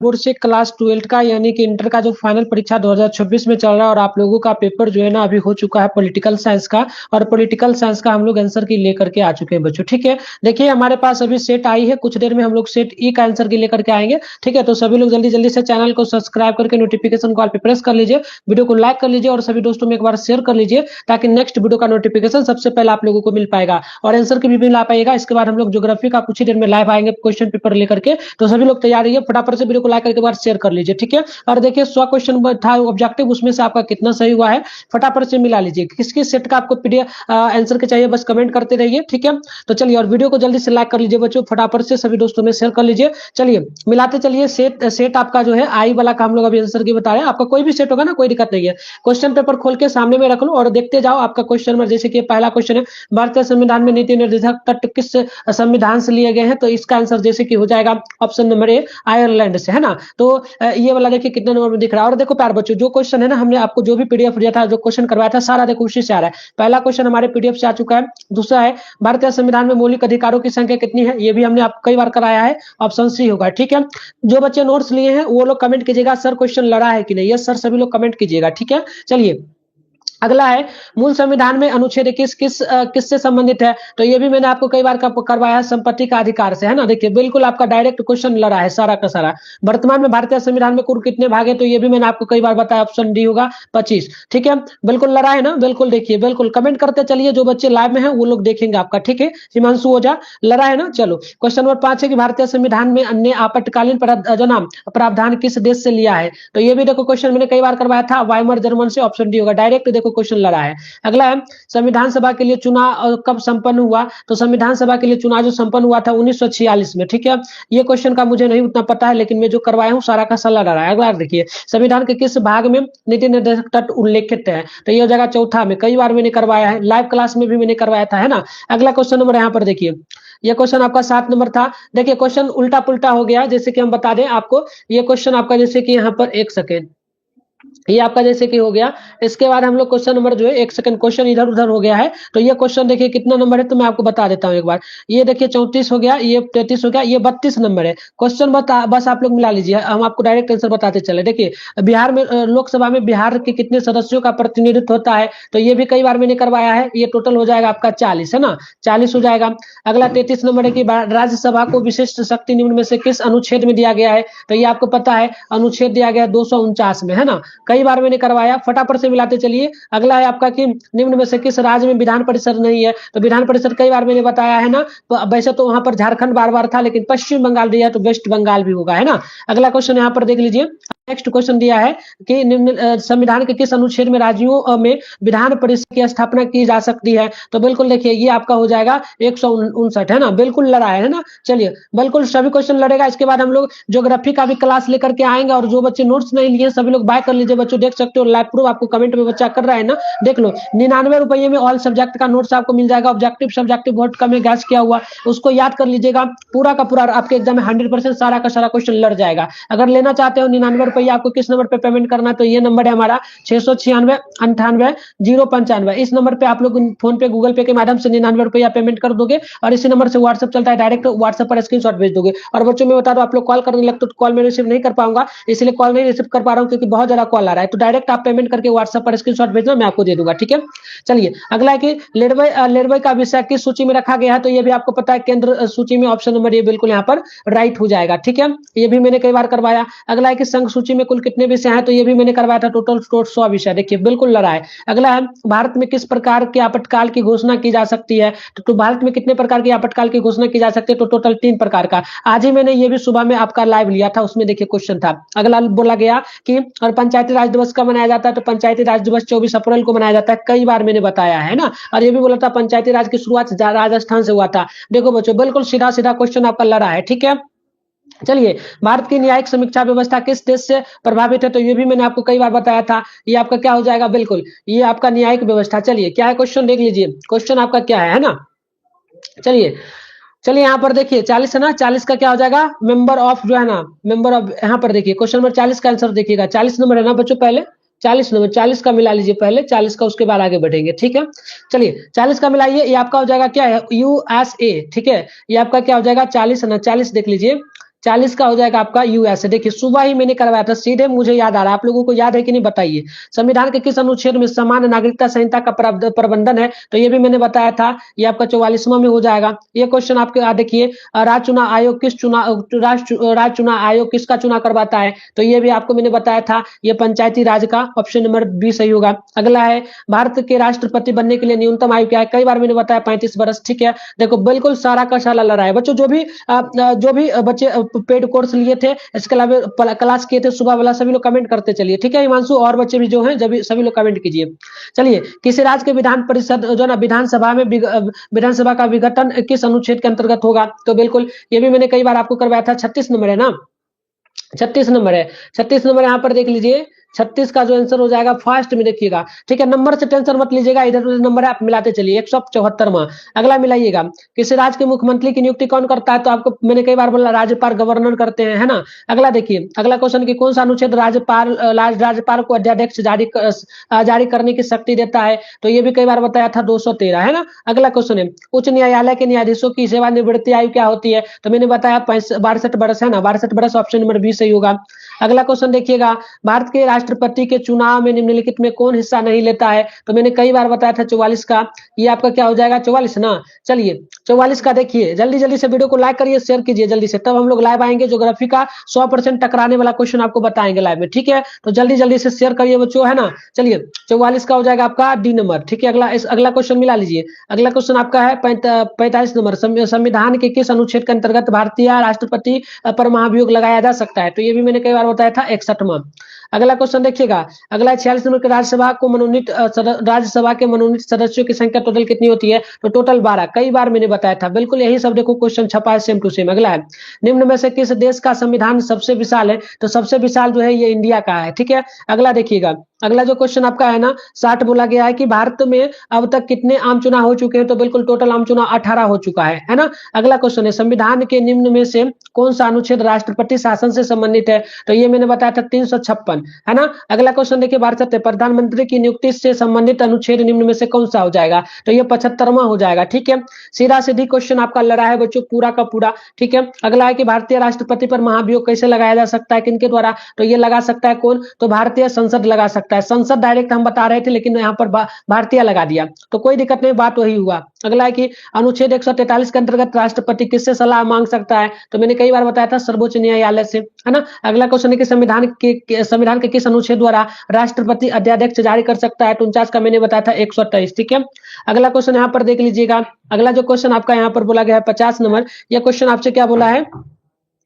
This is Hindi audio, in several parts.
बोर्ड से क्लास 12 का यानी कि इंटर का जो फाइनल परीक्षा 2026 में चल रहा है और आप लोगों का पेपर जो है ना अभी हो चुका है पॉलिटिकल साइंस का। और पॉलिटिकल साइंस का हम लोग आंसर की लेकर के आ चुके हैं बच्चों। ठीक है, देखिए हमारे पास अभी सेट आई है, कुछ देर में हम लोग सेट ई का आंसर की लेकर के आएंगे। ठीक है, तो सभी लोग जल्दी जल्दी से चैनल को सब्सक्राइब करके नोटिफिकेशन कॉल पे प्रेस कर लीजिए, वीडियो को लाइक कर लीजिए और सभी दोस्तों में एक बार शेयर कर लीजिए ताकि नेक्स्ट वीडियो का नोटिफिकेशन सबसे पहले आप लोगों को मिल पाएगा और आंसर की भी मिल पाएगा। इसके बाद हम लोग ज्योग्राफी का कुछ ही देर में लाइव आएंगे क्वेश्चन पेपर लेकर के। तो सभी लोग तैयार रहिए, फटाफट से वीडियो को लाइक करके बार शेयर कर लीजिए। ठीक है, और देखिए 100 क्वेश्चन था ऑब्जेक्टिव, उसमें से आपका कितना सही हुआ है फटाफट से मिला लीजिए। किस किस सेट का आपको पीडीएफ आंसर के चाहिए बस कमेंट करते रहिए। ठीक है, तो चलिए और वीडियो को जल्दी से लाइक कर लीजिए बच्चों, फटाफट से सभी दोस्तों में शेयर कर लीजिए। चलिए मिलाते चलिए। सेट आपका जो है आई वाला का हम लोग अभी आंसर की बता रहे हैं। आपका कोई भी सेट होगा ना, कोई दिक्कत नहीं है। क्वेश्चन पेपर खोल के सामने में रख लो और देखते जाओ। आपका क्वेश्चन नंबर जैसे कि पहला क्वेश्चन है, भारतीय संविधान में नीति निर्देशक तत्व किस संविधान से लिए गए हैं, तो इसका आंसर जैसे कि हो जाएगा ऑप्शन नंबर ए आयरलैंड से, है ना। तो ये वाला देखिए कितने नंबर में दिख रहा है। और देखो प्यार बच्चों, जो क्वेश्चन है ना हमने आपको जो भी पीडीएफ दिया था, जो क्वेश्चन करवाया था, सारा देखो उसी से आ रहा है। पहला क्वेश्चन हमारे पीडीएफ से आ चुका है। दूसरा है भारतीय संविधान में मौलिक अधिकारों की संख्या कितनी है, ये भी हमने आपको कई बार कराया है, ऑप्शन सी होगा। ठीक है, जो बच्चे नोट्स लिए हैं वो लोग कमेंट कीजिएगा सर क्वेश्चन लड़ा है कि नहीं। यस सर, सभी लोग कमेंट कीजिएगा। ठीक है, चलिए अगला है मूल संविधान में अनुच्छेद किससे संबंधित है, तो ये भी मैंने आपको कई बार करवाया है, संपत्ति का अधिकार से, है ना। देखिए बिल्कुल आपका डायरेक्ट क्वेश्चन लड़ा है सारा का सारा। वर्तमान में भारतीय संविधान में कुल कितने भाग है, तो ये भी मैंने आपको कई बार बताया, ऑप्शन डी होगा 25। ठीक है, बिल्कुल लड़ा है ना, बिल्कुल देखिए, बिल्कुल कमेंट करते चलिए, जो बच्चे लाइव में है वो लोग देखेंगे आपका। ठीक है, हिमांशु ओझा लड़ा है ना। चलो क्वेश्चन नंबर 5 है कि भारतीय संविधान में अन्य आपातकालीन प्रावधान किस देश से लिया है, तो ये भी देखो क्वेश्चन मैंने कई बार करवाया था, वाइमर जर्मन से, ऑप्शन डी होगा। डायरेक्ट देखो क्वेश्चन लड़ा है। अगला है संविधान सभा के लिए चुनाव कब संपन्न हुआ, तो संविधान सभा के लिए चुनाव जो संपन्न हुआ था 1946 में। ठीक है, ये क्वेश्चन का मुझे नहीं उतना पता है, लेकिन मैं जो करवाया हूं सारा का सारा रहा है। अगला देखिए संविधान के किस भाग में नीति निर्देशक तत्व उल्लेखित है, तो ये हो जाएगा चौथा में। कई बार मैंने करवाया है, लाइव क्लास में भी मैंने करवाया था, है ना। अगला क्वेश्चन नंबर यहाँ पर देखिए, ये क्वेश्चन आपका 7 नंबर था। देखिए क्वेश्चन उल्टा पुल्टा हो गया, जैसे कि हम बता दें आपको, ये क्वेश्चन आपका जैसे कि यहाँ पर 1 सेकेंड, ये आपका जैसे कि हो गया। इसके बाद हम लोग क्वेश्चन नंबर जो है 1 सेकंड, क्वेश्चन इधर उधर हो गया है, तो ये क्वेश्चन देखिए कितना नंबर है, तो मैं आपको बता देता हूं एक बार। ये देखिए 34 हो गया, ये 33 हो गया, ये 32 नंबर है। क्वेश्चन बस आप लोग मिला लीजिए, हम आपको डायरेक्ट आंसर बताते चले। देखिए बिहार में लोकसभा में बिहार के कितने सदस्यों का प्रतिनिधित्व होता है, तो ये भी कई बार मैंने करवाया है। ये टोटल हो जाएगा आपका 40, है ना, 40 हो जाएगा। अगला 33 नंबर है कि राज्यसभा को विशिष्ट शक्ति निम्न में से किस अनुच्छेद में दिया गया है, तो ये आपको पता है अनुच्छेद दिया गया 249 में, है ना। कई बार मैंने करवाया, फटाफट से मिलाते चलिए। अगला है आपका कि निम्न में से किस राज्य में विधान परिषद नहीं है, तो विधान परिषद कई बार मैंने बताया है ना। तो वैसे तो वहां पर झारखंड बार बार था, लेकिन पश्चिम बंगाल दिया है तो वेस्ट बंगाल भी होगा, है ना। अगला क्वेश्चन यहाँ पर देख लीजिए, नेक्स्ट क्वेश्चन दिया है कि निम्न संविधान के किस अनुच्छेद में राज्यों में विधान परिषद की स्थापना की जा सकती है, तो बिल्कुल देखिए ये आपका हो जाएगा 159, है ना। बिल्कुल लड़ा है ना। चलिए बिल्कुल सभी क्वेश्चन लड़ेगा। इसके बाद हम लोग ज्योग्राफी का भी क्लास लेकर के आएंगे, और जो बच्चे नोट्स नहीं लिए सभी लोग बाय कर लीजिए बच्चों। देख सकते हो लाइव प्रूफ आपको कमेंट में बच्चा कर रहा है ना, देख लो। 99 रुपये में ऑल सब्जेक्ट का नोट्स आपको मिल जाएगा। ऑब्जेक्टिव सब्जेक्टिव बहुत कम है, गैस किया हुआ, उसको याद कर लीजिएगा। पूरा का पूरा आपके एग्जाम में 100% सारा का सारा क्वेश्चन लड़ जाएगा। अगर लेना चाहते हो 99 रुपये, आपको किस नंबर पे पेमेंट करना है, तो ये नंबर है हमारा 696 98 095। इस नंबर पे आप लोग फोन पे गूगल पे के माध्यम से 99 रुपया पेमेंट कर दोगे, और इसी नंबर से व्हाट्सएप चलता है, डायरेक्ट व्हाट्सएप पर स्क्रीनशॉट भेज दोगे। और बच्चों में बता दो, आप लोग कॉल करने लगते तो कॉल में रिसीव नहीं कर पाऊंगा, इसलिए कॉल नहीं रिसीव कर पा रहा हूं क्योंकि बहुत ज्यादा कॉल आ रहा है। तो डायरेक्ट आप पेमेंट करके व्हाट्सएप पर स्क्रीनशॉट भेजना, मैं आपको दे दूंगा। ठीक है, चलिए अगला है कि लेरवे का विषय किस सूची में रखा गया है, तो ये भी आपको पता है केंद्र सूची में, ऑप्शन नंबर ये बिल्कुल यहाँ पर राइट हो जाएगा। ठीक है, ये भी मैंने कई बार करवाया। अगला है कि संघ सूची में कुल कितने विषय हैं, तो ये भी मैंने करवाया था, टोटल 100 विषय। देखिए बिल्कुल लड़ा है। अगला है भारत में किस प्रकार के आपातकाल की घोषणा की जा सकती है, तो भारत में कितने प्रकार के आपातकाल की घोषणा की जा सकती है, तो टोटल 3 प्रकार का। आज ही मैंने ये भी सुबह में आपका लाइव लिया था, उसमें देखिए क्वेश्चन था। अगला बोला गया कि और पंचायती राज दिवस कब मनाया जाता है, तो पंचायती राज दिवस 24 अप्रैल को मनाया जाता है, कई बार मैंने बताया है ना। और ये भी बोला था पंचायती राज की शुरुआत राजस्थान से हुआ था। देखो बच्चों बिल्कुल सीधा सीधा क्वेश्चन आपका लड़ा है। ठीक है, चलिए भारत की न्यायिक समीक्षा व्यवस्था किस देश से प्रभावित है, तो ये भी मैंने आपको कई बार बताया था। ये आपका क्या हो जाएगा, बिल्कुल ये आपका न्यायिक व्यवस्था। चलिए क्या है क्वेश्चन देख लीजिए, क्वेश्चन आपका क्या है ना। चलिए चलिए यहाँ पर देखिए 40 है ना, 40 का क्या हो जाएगा, मेंबर ऑफ जो है ना, मेंबर ऑफ। यहाँ पर देखिए क्वेश्चन नंबर 40 का आंसर देखिएगा, 40 नंबर है ना बच्चों, पहले 40 नंबर, 40 का मिला लीजिए पहले, 40 का, उसके बाद आगे बढ़ेंगे। ठीक है, चलिए 40 का मिलाइए, ये आपका हो जाएगा क्या है, USA। ठीक है, ये आपका क्या हो जाएगा 40 है ना, 40 देख लीजिए, 40 का हो जाएगा आपका यूएसए। देखिए सुबह ही मैंने करवाया था, सीधे मुझे याद आ रहा है, आप लोगों को याद है कि नहीं बताइए। संविधान के किस अनुच्छेद में सामान्य नागरिकता संहिता का प्रबंधन है, तो ये भी मैंने बताया था, ये आपका 44वां में हो जाएगा। ये क्वेश्चन आपके देखिए राज्य चुनाव आयोग किस चुनाव राज्य चुनाव आयोग किसका चुनाव करवाता है, तो ये भी आपको मैंने बताया था, ये पंचायती राज का, ऑप्शन नंबर बी सही होगा। अगला है भारत के राष्ट्रपति बनने के लिए न्यूनतम आयु क्या है, कई बार मैंने बताया 35 वर्ष, ठीक है। देखो बिल्कुल सारा का सारा लड़ा है बच्चों, जो भी बच्चे पेड कोर्स लिए थे, इसके अलावा क्लास किए थे सुबह वाला, सभी लोग कमेंट करते चलिए, ठीक है। हिमांशु और बच्चे भी जो हैं जब सभी लोग कमेंट कीजिए। चलिए, किसी राज्य के विधान परिषद जो ना विधानसभा में विधानसभा का विघटन किस अनुच्छेद के अंतर्गत होगा, तो बिल्कुल ये भी मैंने कई बार आपको करवाया था, 36 नंबर है ना, 36 नंबर है, 36 नंबर यहाँ पर देख लीजिए, 36 का जो आंसर हो जाएगा फर्स्ट में देखिएगा, ठीक है। नंबर से टेंशन मत लीजिएगा, इधर उधर नंबर है आप मिलाते चलिए। 174वां, अगला मिलाइएगा, किसी राज्य के मुख्यमंत्री की नियुक्ति कौन करता है, तो आपको मैंने कई बार बोला राज्यपाल गवर्नर करते हैं, है ना। अगला देखिए, अगला क्वेश्चन की कौन सा अनुच्छेद राज्यपाल को अध्यादेश जारी करने की शक्ति देता है, तो ये भी कई बार बताया था, 213 है ना। अगला क्वेश्चन है, उच्च न्यायालय के न्यायाधीशों की सेवानिवृत्ति आयु क्या होती है, तो मैंने बताया 62 वर्ष है ना, 62 वर्ष, ऑप्शन नंबर बी सही होगा। अगला क्वेश्चन देखिएगा, भारत के राष्ट्रपति के चुनाव में निम्नलिखित में कौन हिस्सा नहीं लेता है, तो मैंने कई बार बताया था 44 का, ये आपका क्या हो जाएगा 44 ना। चलिए 44 का देखिए, जल्दी जल्दी से वीडियो को लाइक करिए, शेयर कीजिए जल्दी से, तब हम लोग लाइव आएंगे, ज्योग्राफी का 100% टकराने वाला क्वेश्चन आपको बताएंगे लाइव में, ठीक है। तो जल्दी जल्दी से शेयर करिए बच्चों, है ना। चलिए 44 का हो जाएगा आपका डी नंबर, ठीक है। अगला क्वेश्चन मिला लीजिए। अगला क्वेश्चन आपका है 45 नंबर, संविधान के किस अनुच्छेद के अंतर्गत भारतीय राष्ट्रपति पर महाभियोग लगाया जा सकता है, तो ये भी मैंने कई बार बताया था, 61वां। अगला क्वेश्चन देखिएगा, अगला 46 नंबर के राज्यसभा के मनोनीत सदस्यों की संख्या टोटल कितनी होती है, तो टोटल 12, कई बार मैंने बताया था, बिल्कुल यही सब देखो क्वेश्चन छपा है सेम टू सेम। अगला है, निम्न में से किस देश का संविधान सबसे विशाल है, तो सबसे विशाल जो है ये इंडिया का है, ठीक है। अगला देखिएगा, अगला जो क्वेश्चन आपका है ना 60 बोला गया है कि भारत में अब तक कितने आम चुनाव हो चुके हैं, तो बिल्कुल टोटल आम चुनाव 18 हो चुका है ना। अगला क्वेश्चन है, संविधान के निम्न में से कौन सा अनुच्छेद राष्ट्रपति शासन से संबंधित है, तो ये मैंने बताया था 356, है ना। अगला क्वेश्चन देखिए, भारत प्रधानमंत्री की नियुक्ति से संबंधित अनुच्छेद निम्न में से कौन सा हो जाएगा, तो ये 75वां हो जाएगा, ठीक है। सीधा सीधी क्वेश्चन आपका लड़ा है बच्चों पूरा का पूरा, ठीक है। अगला है कि भारतीय राष्ट्रपति पर महाभियोग कैसे लगाया जा सकता है, किनके द्वारा, तो ये लगा सकता है कौन, तो भारतीय संसद लगा सकता है। संसद डायरेक्ट हम बता रहे थे, लेकिन यहाँ पर भारतीय लगा दिया, तो कोई दिक्कत नहीं, बात वही हुआ। अगला है कि अनुच्छेद 143 के अंतर्गत राष्ट्रपति किससे सलाह मांग सकता है, तो मैंने कई बार बताया था सर्वोच्च न्यायालय से, है ना। अगला क्वेश्चन है कि संविधान के किस अनुच्छेद द्वारा राष्ट्रपति अध्यादेश जारी कर सकता है, तो 49 का मैंने बताया था 128, ठीक है। अगला क्वेश्चन यहाँ पर देख लीजिएगा, अगला जो क्वेश्चन आपका यहाँ पर बोला गया है 50 नंबर, यह क्वेश्चन आपसे क्या बोला है,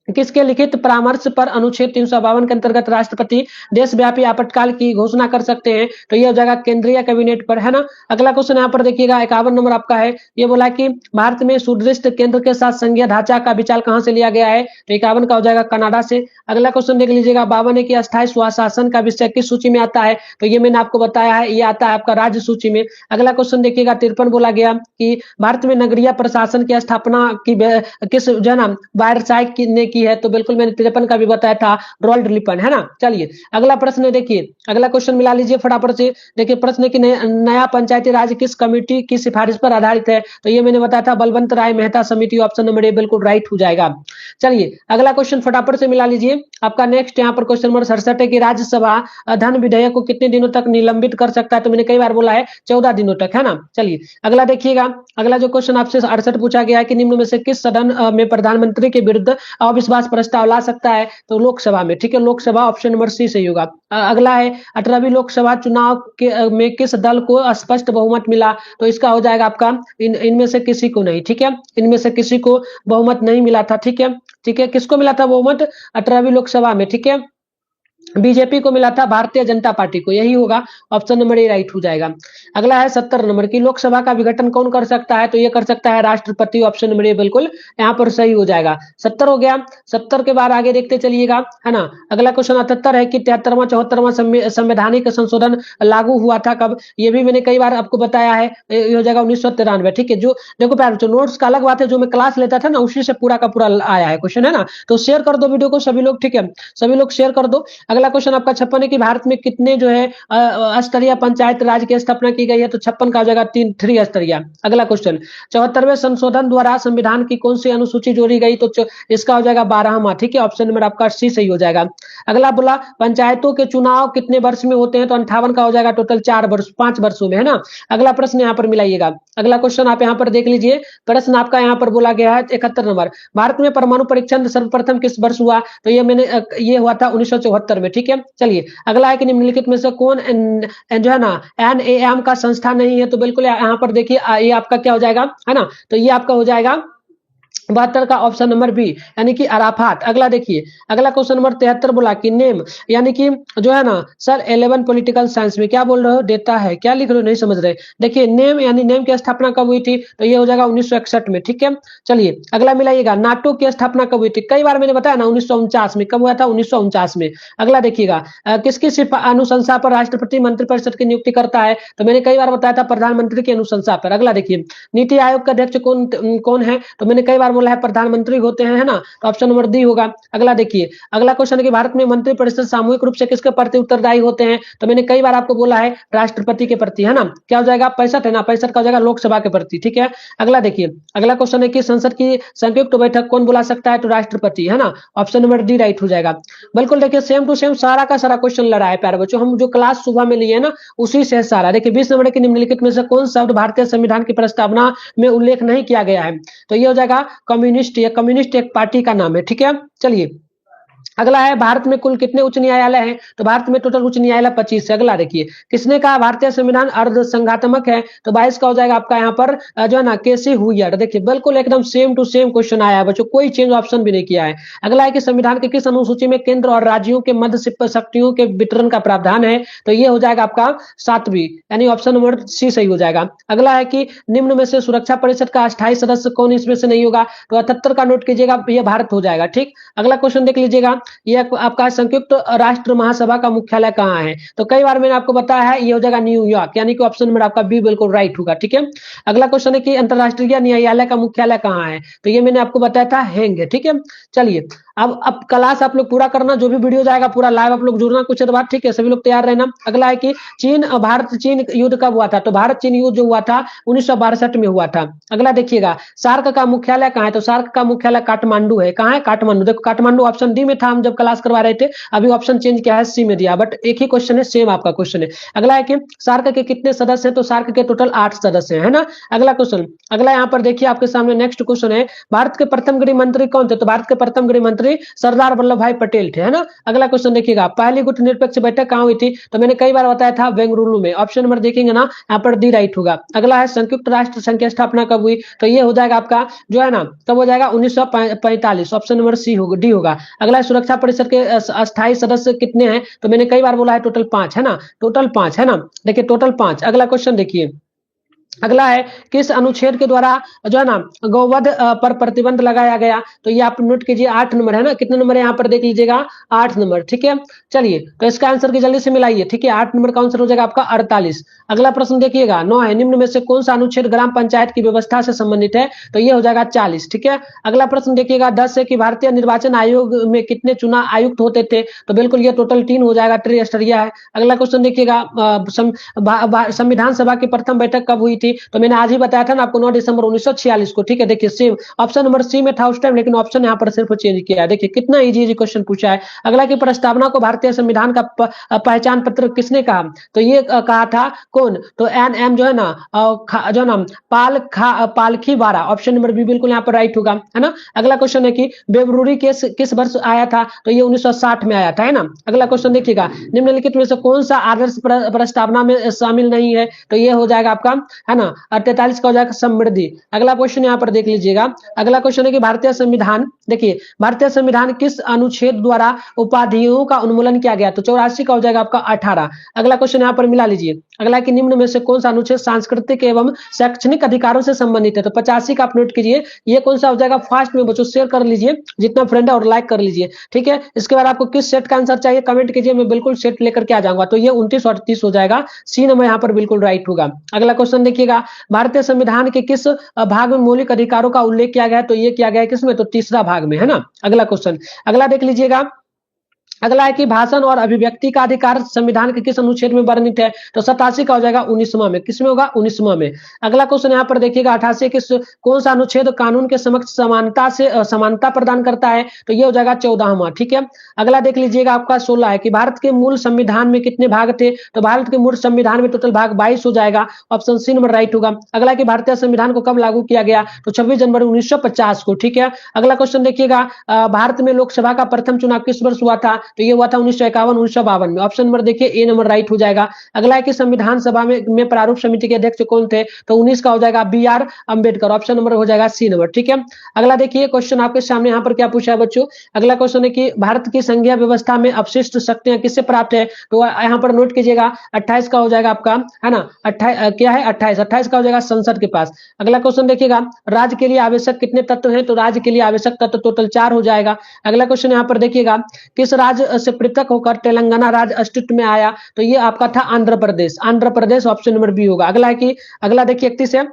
किसके लिखित परामर्श पर अनुच्छेद 352 के अंतर्गत राष्ट्रपति देशव्यापी आपातकाल की घोषणा कर सकते हैं, तो यह हो जाएगा केंद्रीय कैबिनेट पर, है ना। अगला क्वेश्चन यहाँ पर देखिएगा 51 नंबर आपका है, ये बोला कि भारत में सुदृढ़ केंद्र के साथ संघीय ढांचा का विचार कहां से लिया गया है, तो 51 का हो जाएगा कनाडा से। अगला क्वेश्चन देख लीजिएगा, 52 की अस्थायी स्वशासन का विषय किस सूची में आता है, तो ये मैंने आपको बताया है, ये आता है आपका राज्य सूची में। अगला क्वेश्चन देखिएगा 53 बोला गया कि भारत में नगरीय प्रशासन की स्थापना की किस जो है ना वायरसाइट ने की है, तो बिल्कुल मैंने 53 का भी बताया था, रोनाल्ड रिपन, है ना। चलिए अगला प्रश्न देखिए, अगला क्वेश्चन मिला लीजिए फटाफट से। देखिए प्रश्न है कि नया पंचायती राज किस कमेटी की सिफारिश पर आधारित है, तो ये मैंने बताया था बलवंत राय मेहता समिति, ऑप्शन नंबर ए बिल्कुल राइट हो जाएगा। चलिए अगला क्वेश्चन फटाफट से मिला लीजिए आपका नेक्स्ट यहाँ पर क्वेश्चन नंबर 67 है कि राज्यसभा धन विधेयक को कितने दिनों तक निलंबित कर सकता है, तो मैंने कई बार बोला है 14 दिनों तक, है ना। चलिए अगला देखिएगा, अगला जो क्वेश्चन आपसे 68 पूछा गया है कि निम्न में से किस सदन में प्रधानमंत्री के विरुद्ध अविश्वास प्रस्ताव ला सकता है, तो लोकसभा में, ठीक है, लोकसभा, ऑप्शन नंबर सी सही होगा। अगला है 18वीं लोकसभा चुनाव में किस दल को स्पष्ट बहुमत मिला, तो इसका हो जाएगा आपका इनमें से किसी को नहीं, ठीक है, इनमें से किसी को बहुमत नहीं मिला था, ठीक है, ठीक है। किसको मिला था बहुमत 18वीं लोकसभा में, ठीक है, बीजेपी को मिला था, भारतीय जनता पार्टी को, यही होगा, ऑप्शन नंबर ए राइट हो जाएगा। अगला है 70 नंबर की लोकसभा का विघटन कौन कर सकता है, तो ये कर सकता है राष्ट्रपति, ऑप्शन नंबर ए बिल्कुल यहाँ पर सही हो जाएगा। 70 हो गया, 70 के बाद आगे देखते चलिएगा, है ना। अगला क्वेश्चन 78 है कि 73वां 74वां संवैधानिक संशोधन लागू हुआ था कब, ये भी मैंने कई बार आपको बताया है, ये हो जाएगा 1993, ठीक है। जो देखो प्यार जो नोट्स का अलग बात है, जो मैं क्लास लेता था ना उसी से पूरा का पूरा आया है क्वेश्चन, है ना। तो शेयर कर दो वीडियो को सभी लोग, ठीक है, सभी लोग शेयर कर दो। अगला क्वेश्चन आपका 56 है कि भारत में कितने जो है स्तरीय पंचायत राज की स्थापना की गई है, तो 56 का हो जाएगा 3 स्तरीय। अगला क्वेश्चन 74वें संशोधन द्वारा संविधान की कौन सी अनुसूची जोड़ी गई, तो इसका हो जाएगा 12वां। ठीक है, ऑप्शन नंबर आपका सी सही हो जाएगा। अगला बोला पंचायतों के चुनाव कितने वर्ष में होते हैं, तो 58 का हो जाएगा टोटल 5 वर्षों में, है ना। अगला प्रश्न यहाँ पर मिलाइएगा। अगला क्वेश्चन आप यहाँ पर देख लीजिए, प्रश्न आपका यहाँ पर बोला गया है 71 नंबर, भारत में परमाणु परीक्षण सर्वप्रथम किस वर्ष हुआ, तो ये हुआ था 1974 में। ठीक है, चलिए अगला है कि निम्नलिखित में से कौन जो है ना NAM का संस्था नहीं है, तो बिल्कुल यहाँ पर देखिए ये आपका क्या हो जाएगा, है ना, तो ये आपका हो जाएगा 72 का ऑप्शन नंबर बी, यानी कि अराफात। अगला देखिए, अगला क्वेश्चन नंबर 73 बोला कि नेम, यानी कि जो है ना सर 11 पॉलिटिकल साइंस में क्या बोल रहे हो, देता है, क्या लिख रहे हो, नहीं समझ रहे। देखिए नेम यानी नेम की स्थापना कब हुई थी, तो ये हो जाएगा 1961 में। ठीक है, चलिए अगला मिलाइएगा, नाटो की स्थापना कब हुई थी, कई बार मैंने बताया ना 1949 में। कब हुआ था, 1949 में। अगला देखिएगा किसकी अनुशंसा पर राष्ट्रपति मंत्रिपरिषद की नियुक्ति करता है, तो मैंने कई बार बताया था प्रधानमंत्री की अनुशंसा पर। अगला देखिए नीति आयोग का अध्यक्ष कौन है, तो मैंने कई बार बोला है प्रधानमंत्री होते हैं, है ना, तो ऑप्शन नंबर डी होगा। अगला देखिए, अगला क्वेश्चन है कि भारत में मंत्रिपरिषद सामूहिक रूप से किसके प्रति उत्तरदायी होते हैं, तो मैंने कई बार आपको बोला है राष्ट्रपति के प्रति, है ना। क्या हो जाएगा 65, है ना, 65 का हो जाएगा लोकसभा के प्रति। ठीक है, अगला देखिए, अगला क्वेश्चन है कि संसद की संयुक्त बैठक कौन बुला सकता है, तो राष्ट्रपति, है ना, ऑप्शन नंबर डी राइट हो जाएगा। बिल्कुल देखिए सेम टू सेम सारा का सारा क्वेश्चन लड़ा है प्यारे बच्चों, हम जो क्लास सुबह में लिए ना उसी से सारा। देखिए 20 नंबर की निम्नलिखित में से कौन शब्द भारतीय संविधान की प्रस्तावना में उल्लेख नहीं किया गया है, तो ये हो जाएगा कम्युनिस्ट। या कम्युनिस्ट एक पार्टी का नाम है। ठीक है, चलिए अगला है भारत में कुल कितने उच्च न्यायालय हैं, तो भारत में टोटल उच्च न्यायालय 25 है। अगला देखिए किसने कहा भारतीय संविधान अर्ध संघात्मक है, तो 22 का हो जाएगा आपका यहाँ पर जो है ना केसी हुइयर। देखिए बिल्कुल एकदम सेम टू सेम क्वेश्चन आया है बच्चों, कोई चेंज ऑप्शन भी नहीं किया है। अगला है कि संविधान के किस अनुसूची में केंद्र और राज्यों के मध्य शक्तियों के वितरण का प्रावधान है, तो ये हो जाएगा आपका 7वीं, यानी ऑप्शन नंबर सी सही हो जाएगा। अगला है कि निम्न में से सुरक्षा परिषद का अस्थायी सदस्य कौन इसमें से नहीं होगा, तो 78 का नोट कीजिएगा, ये भारत हो जाएगा। ठीक, अगला क्वेश्चन देख लीजिएगा, ये आपका संयुक्त राष्ट्र महासभा का मुख्यालय कहाँ है, तो कई बार मैंने आपको बताया है ये हो जाएगा न्यूयॉर्क, यानी कि ऑप्शन नंबर आपका बी बिल्कुल राइट होगा। ठीक है, अगला क्वेश्चन है कि अंतरराष्ट्रीय न्यायालय का मुख्यालय कहाँ है, तो ये मैंने आपको बताया था हेंग है। ठीक है, चलिए अब क्लास आप लोग पूरा करना, जो भी वीडियो जाएगा पूरा लाइव आप लोग जुड़ना कुछ देर बाद। ठीक है, सभी लोग तैयार रहना। अगला है कि भारत चीन युद्ध कब हुआ था, तो भारत चीन युद्ध जो हुआ था 1962 में हुआ था। अगला देखिएगा सार्क का मुख्यालय कहाँ है, तो सार्क का मुख्यालय काठमांडू है। कहाँ है, काठमांडू। देखो काठमांडू ऑप्शन डी में था हम जब क्लास करवा रहे थे, अभी ऑप्शन चेंज किया है सी में दिया, बट एक ही क्वेश्चन है, सेम आपका क्वेश्चन है। अगला है कि सार्क के कितने सदस्य हैं, तो सार्क के टोटल 8 सदस्य है ना। अगला क्वेश्चन, अगला यहाँ पर देखिए आपके सामने नेक्स्ट क्वेश्चन है, भारत के प्रथम गृह मंत्री कौन थे, तो भारत के प्रथम गृह मंत्री सरदार वल्लभ भाई पटेल थे, है ना। अगला क्वेश्चन देखिएगा पहली गुट निरपेक्ष बैठक कहाँ हुई थी, तो मैंने कई बार बताया था बेंगलुरु में। ऑप्शन नंबर देखेंगे ना यहाँ पर डी राइट होगा। अगला है संयुक्त राष्ट्र संघ की स्थापना कब हुई, तो ये हो जाएगा आपका जो है ना कब हो जाएगा 1945, ऑप्शन नंबर सी होगा, डी होगा। अगला है सुरक्षा परिषद के अस्थायी सदस्य कितने हैं, तो मैंने कई बार बोला है टोटल 5 है ना, टोटल 5 है ना, देखिए टोटल 5। अगला क्वेश्चन देखिए, अगला है किस अनुच्छेद के द्वारा जो है ना गौवध पर प्रतिबंध लगाया गया, तो ये आप नोट कीजिए 8 नंबर है ना, कितने नंबर है यहाँ पर देख लीजिएगा 8 नंबर। ठीक है, चलिए तो इसका आंसर की जल्दी से मिलाइए। ठीक है, 8 नंबर का आंसर हो जाएगा आपका 48। अगला प्रश्न देखिएगा 9 है, निम्न में से कौन सा अनुच्छेद ग्राम पंचायत की व्यवस्था से संबंधित है, तो ये हो जाएगा 40। ठीक है, अगला प्रश्न देखिएगा 10 है कि भारतीय निर्वाचन आयोग में कितने चुनाव आयुक्त होते थे, तो बिल्कुल ये टोटल 3 हो जाएगा, त्रिस्तरीय है। अगला क्वेश्चन देखिएगा संविधान सभा की प्रथम बैठक कब हुई थी, तो मैंने आज ही बताया था ना आपको 9 दिसंबर 1946 को। ठीक है, देखिए सेम ऑप्शन नंबर सी में था उस टाइम, लेकिन ऑप्शन यहाँ पर सिर्फ चेंज किया है। देखिए कितना इजी क्वेश्चन पूछा है। अगला की प्रस्तावना को भारतीय संविधान का पहचान पत्र किसने कहा, तो ये कहा था कौन, तो NM जो है ना जो है ना पालखी वारा, ऑप्शन नंबर बी बिल्कुल यहाँ पर राइट होगा, है ना। अगला क्वेश्चन है कि बेबरूरी केस किस वर्ष आया था, तो ये 1960 में आया था, है ना। अगला क्वेश्चन देखिएगा निम्नलिखित में से कौन सा आदर्श प्रस्तावना में शामिल नहीं है, तो ये हो जाएगा आपका है ना 43 का हो जाएगा समृद्धि। अगला क्वेश्चन यहाँ पर देख लीजिएगा, अगला क्वेश्चन है कि भारतीय संविधान, देखिए भारतीय संविधान किस अनुच्छेद द्वारा उपाधियों का उन्मूलन किया गया, तो 84 का हो जाएगा आपका 18। अगला क्वेश्चन यहाँ पर मिला लीजिए, अगला कि निम्न में से कौन सा अनुच्छेद सांस्कृतिक एवं शैक्षणिक अधिकारों से संबंधित है, तो 85 का आप नोट कीजिए, ये कौन सा हो जाएगा फास्ट में बच्चों शेयर कर लीजिए जितना फ्रेंड है और लाइक कर लीजिए। ठीक है, इसके बाद आपको किस सेट का आंसर चाहिए कमेंट कीजिए, मैं बिल्कुल सेट लेकर के आ जाऊंगा, तो ये 29 और 30 हो जाएगा, सी नंबर यहाँ पर बिल्कुल राइट होगा। अगला क्वेश्चन देखिएगा भारतीय संविधान के किस भाग में मौलिक अधिकारों का उल्लेख किया गया है, तो ये किया गया है किसमें, तो तीसरा भाग में, है ना। अगला क्वेश्चन, अगला देख लीजिएगा अगला है कि भाषण और अभिव्यक्ति का अधिकार संविधान के किस अनुच्छेद में वर्णित है? तो 87 का हो जाएगा 19वां में। किसमें होगा? 19वां में। अगला क्वेश्चन यहाँ पर देखिएगा 88 किस कौन सा अनुच्छेद कानून के समक्ष समानता प्रदान करता है? तो ये हो जाएगा 14वां। ठीक है। अगला देख लीजिएगा आपका 16 है कि भारत के मूल संविधान में कितने भाग थे? तो भारत के मूल संविधान में टोटल भाग 22 हो जाएगा। ऑप्शन सी नंबर राइट होगा। अगला कि भारतीय संविधान को कब लागू किया गया? तो 26 जनवरी 1950 को। ठीक है। अगला क्वेश्चन देखिएगा भारत में लोकसभा का प्रथम चुनाव किस वर्ष हुआ था? तो ये हुआ था 1951 1952 में। ऑप्शन नंबर देखिए ए नंबर राइट हो जाएगा। अगला है कि संविधान सभा में प्रारूप समिति के अध्यक्ष कौन थे? तो 19 का हो जाएगा B R Ambedkar. Option number हो जाएगा सी नंबर। ठीक है। अगला देखिए क्वेश्चन आपके सामने यहाँ पर क्या पूछा है बच्चों। अगला क्वेश्चन है कि भारत की संघीय व्यवस्था में अपशिष्ट शक्तियां किससे प्राप्त है? तो यहाँ पर नोट कीजिएगा 28 का हो जाएगा आपका, है ना, 28 क्या है 28 का हो जाएगा संसद के पास। अगला क्वेश्चन देखिएगा राज्य के लिए आवश्यक कितने तत्व हैं? तो राज्य के लिए आवश्यक तत्व टोटल 4 हो जाएगा। अगला क्वेश्चन यहाँ पर देखिएगा किस राज्य से पृथक होकर तेलंगाना राज्य अस्तित्व में आया? तो ये आपका था Andhra Pradesh. Andhra Pradesh option number B होगा। अगला है कि अगला देखिए 31 है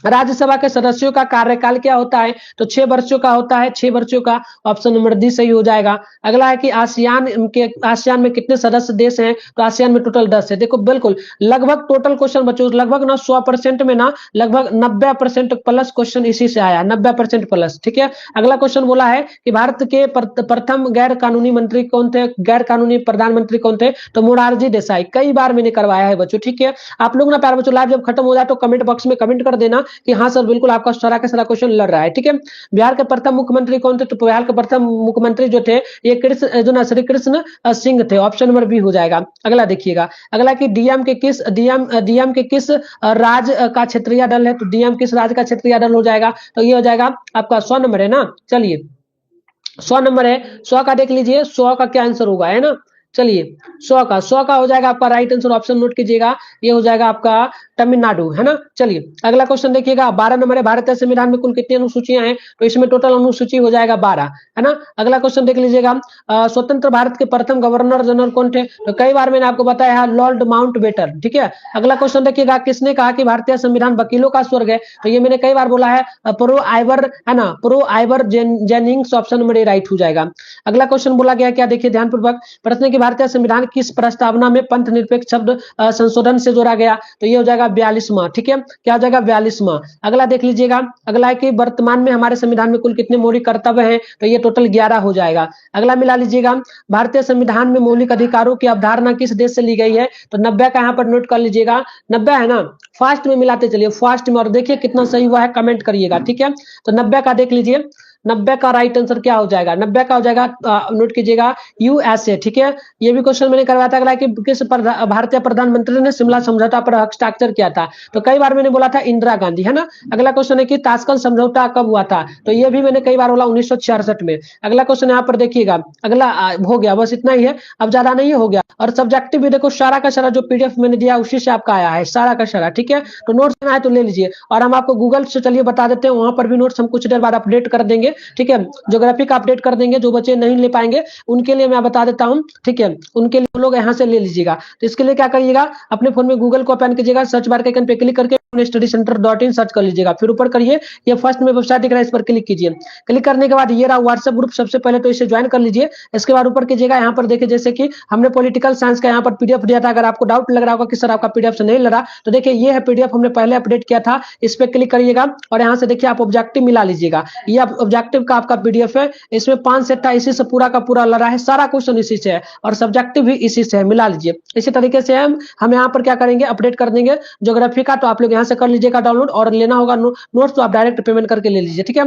राज्यसभा के सदस्यों का कार्यकाल क्या होता है? तो 6 वर्षों का होता है, 6 वर्षों का। ऑप्शन नंबर डी सही हो जाएगा। अगला है कि आसियान में कितने सदस्य देश हैं? तो आसियान में टोटल 10 है। देखो बिल्कुल लगभग टोटल क्वेश्चन बच्चों लगभग ना 100% में ना लगभग 90% प्लस क्वेश्चन इसी से आया, 90% प्लस। ठीक है। अगला क्वेश्चन बोला है कि भारत के प्रथम गैर कानूनी मंत्री कौन थे? गैर कानूनी प्रधानमंत्री कौन थे? तो मोरारजी देसाई। कई बार मैंने करवाया है बच्चों। ठीक है। आप लोग ना प्यारे बच्चों लाइव जब खत्म हो जाए तो कमेंट बॉक्स में कमेंट कर देना कि हाँ सर बिल्कुल आपका सारा का सारा क्वेश्चन लड़ रहा है। ठीक है। बिहार के प्रथम मुख्यमंत्री कौन थे? तो बिहार के प्रथम मुख्यमंत्री जो थे ये श्री कृष्ण सिंह थे। ऑप्शन नंबर बी हो जाएगा। अगला देखिएगा अगला कि डीएम के किस राज्य का क्षेत्रीय दल है? तो डीएम किस राज्य का क्षेत्रीय दल हो जाएगा? तो ये हो जाएगा आपका 100 नंबर है ना। चलिए 100 नंबर है। 100 का देख लीजिए 100 का क्या आंसर होगा, है ना। चलिए 100 का हो जाएगा आपका राइट आंसर। ऑप्शन नोट कीजिएगा ये हो जाएगा आपका तमिलनाडु, है ना। चलिए अगला क्वेश्चन देखिएगा 12 नंबर है भारतीय संविधान में कुल कितनी अनुसूचियां हैं? तो इसमें टोटल अनुसूची हो जाएगा 12, है ना। अगला क्वेश्चन देख लीजिएगा स्वतंत्र भारत के प्रथम गवर्नर जनरल कौन थे? तो कई बार मैंने आपको बताया है लॉर्ड माउंटबेटन। ठीक है। अगला क्वेश्चन देखिएगा किसने कहा कि भारतीय संविधान वकीलों का स्वर्ग है? तो ये मैंने कई बार बोला है प्रो आइवर, है ना, pro Ivor Jennings. Option number A right हो जाएगा। अगला क्वेश्चन बोला गया क्या देखिए ध्यानपूर्वक प्रश्न की भारतीय संविधान किस प्रस्तावना में पंथ निरपेक्ष शब्द संशोधन से जोड़ा गया? तो ये हो जाएगा 42वां। ठीक है। क्या हो जाएगा 42वां। अगला देख लीजिएगा अगला है कि वर्तमान में हमारे संविधान में कुल कितने मौलिक कर्तव्य हैं? तो ये टोटल 11 हो जाएगा। अगला मिला लीजिएगा भारतीय संविधान में मौलिक अधिकारों की अवधारणा किस देश से ली गई है? तो 90 का यहाँ पर नोट कर लीजिएगा। 90 है ना, फास्ट में मिलाते चलिए, फास्ट में, और देखिए कितना सही हुआ है कमेंट करिएगा। ठीक है। तो 90 का देख लीजिए 90 का राइट आंसर क्या हो जाएगा? 90 का हो जाएगा नोट कीजिएगा यूएसए। ठीक है। ये भी क्वेश्चन मैंने करवाया था। अगला कि किस भारतीय प्रधानमंत्री ने शिमला समझौता पर हस्ताक्षर किया था? तो कई बार मैंने बोला था इंदिरा गांधी, है ना। अगला क्वेश्चन है कि ताशकंद समझौता कब हुआ था? तो ये भी मैंने कई बार बोला 1966 में। अगला क्वेश्चन यहाँ पर देखिएगा अगला हो गया, बस इतना ही है, अब ज्यादा नहीं हो गया। और सब्जेक्टिव भी देखो सारा का सारा जो पीडीएफ मैंने दिया उसी से आपका आया है, सारा का सारा। ठीक है। तो नोट्स लेना है तो ले लीजिए, और हम आपको गूगल से चलिए बता देते हैं, वहां पर भी नोट्स हम कुछ देर बाद अपडेट कर देंगे। ठीक है। ज्योग्राफी का अपडेट कर देंगे, जो बच्चे नहीं ले पाएंगे उनके लिए मैं बता देता हूं। ठीक है। उनके लिए लोग यहाँ से ले लीजिएगा। तो इसके लिए क्या करिएगा अपने फोन में गूगल को ओपन कीजिएगा, सर्च बार के आइकन पे क्लिक करके studycenter.in सर्च कर लीजिएगा। फिर ऊपर करिए ये फर्स्ट में वेबसाइट दिख रहा है, इस पर क्लिक कीजिए। क्लिक करने के बाद ये रहा व्हाट्सएप ग्रुप, सबसे पहले तो इसे ज्वाइन कर लीजिए। इसके बाद ऊपर कीजिएगा यहाँ पर देखिए जैसे कि हमने पॉलिटिकल साइंस का यहाँ पर पीडीएफ दिया था। अगर आपको डाउट लग रहा होगा कि सर आपका पीडीएफ से नहीं लगा, तो देखिए ये है पीडीएफ, हमने पहले अपडेट किया था। इस पर क्लिक करिएगा और यहाँ से देखिए आप ऑब्जेक्टिव मिला लीजिएगा। ये ऑब्जेक्टिव का आपका पीडीएफ है, इसमें 5 सेट था, इसी से पूरा का पूरा लड़ा है, सारा क्वेश्चन इसी से है और सब्जेक्टिव भी इसी से है, मिला लीजिए। इसी तरीके से हम यहाँ पर क्या करेंगे अपडेट कर देंगे ज्योग्राफी का। तो आप लोग यहाँ से कर लीजिएगा डाउनलोड, और लेना होगा नोट्स तो आप डायरेक्ट पेमेंट करके ले लीजिए। ठीक है।